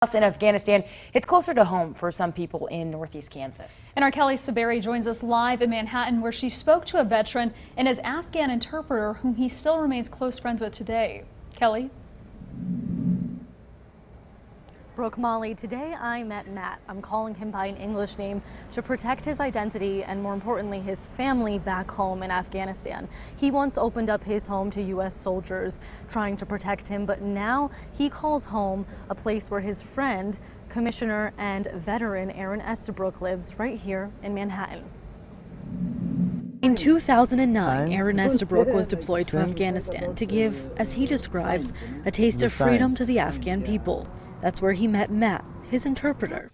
In Afghanistan, it's closer to home for some people in northeast Kansas. And our Kelly Saberi joins us live in Manhattan, where she spoke to a veteran and his Afghan interpreter, whom he still remains close friends with today. Kelly? Brooke, Molly, today I met Matt. I'm calling him by an English name to protect his identity and, more importantly, his family back home in Afghanistan. He once opened up his home to U.S. soldiers trying to protect him, but now he calls home a place where his friend, Commissioner and veteran Aaron Estabrook, lives right here in Manhattan. In 2009, Aaron Estabrook was deployed to Afghanistan to give, as he describes, a taste of freedom to the Afghan people. That's where he met Matt, his interpreter.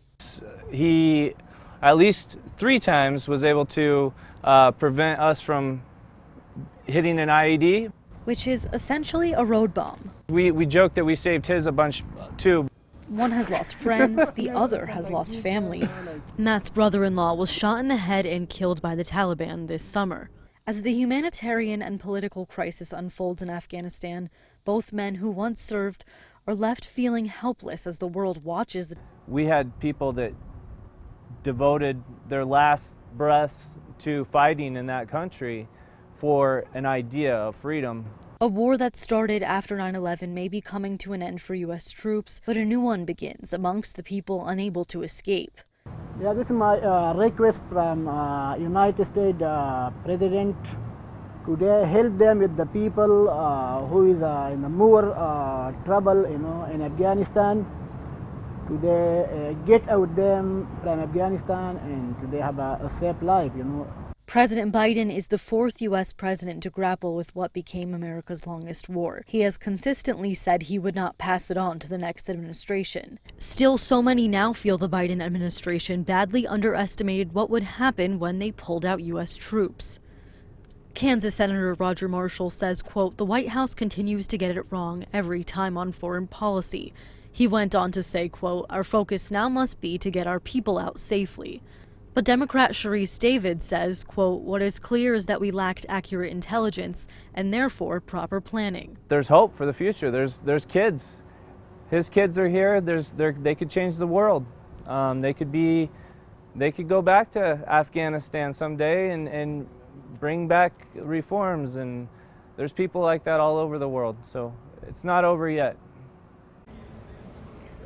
He, at least 3 times, was able to prevent us from hitting an IED. Which is essentially a road bomb. We joke that we saved his a bunch too. One has lost friends, the other has lost family. Matt's brother-in-law was shot in the head and killed by the Taliban this summer. As the humanitarian and political crisis unfolds in Afghanistan, both men who once served are left feeling helpless as the world watches. We had people that devoted their last breaths to fighting in that country for an idea of freedom. A war that started after 9/11 may be coming to an end for U.S. troops, but a new one begins amongst the people unable to escape. Yeah, this is my request from United States President. Today, help them with the people who is in the more trouble, in Afghanistan. Today, get out them from Afghanistan and today have a safe life, President Biden is the 4th U.S. president to grapple with what became America's longest war. He has consistently said he would not pass it on to the next administration. Still, so many now feel the Biden administration badly underestimated what would happen when they pulled out U.S. troops. Kansas Senator Roger Marshall says, quote, "The White House continues to get it wrong every time on foreign policy." He went on to say, quote, "Our focus now must be to get our people out safely." But Democrat Sharice David says, quote, "What is clear is that we lacked accurate intelligence and therefore proper planning." There's hope for the future. There's kids. His kids are here. They could change the world. They could go back to Afghanistan someday and bring back reforms, and there's people like that all over the world, so it's not over yet.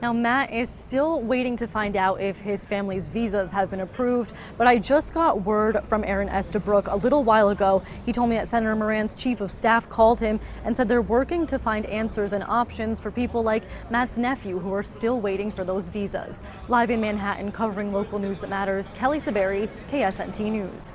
Now, Matt is still waiting to find out if his family's visas have been approved, but I just got word from Aaron Estabrook a little while ago. He told me that Senator Moran's chief of staff called him and said they're working to find answers and options for people like Matt's nephew who are still waiting for those visas. Live in Manhattan, covering local news that matters, Kelly Saberi, KSNT News.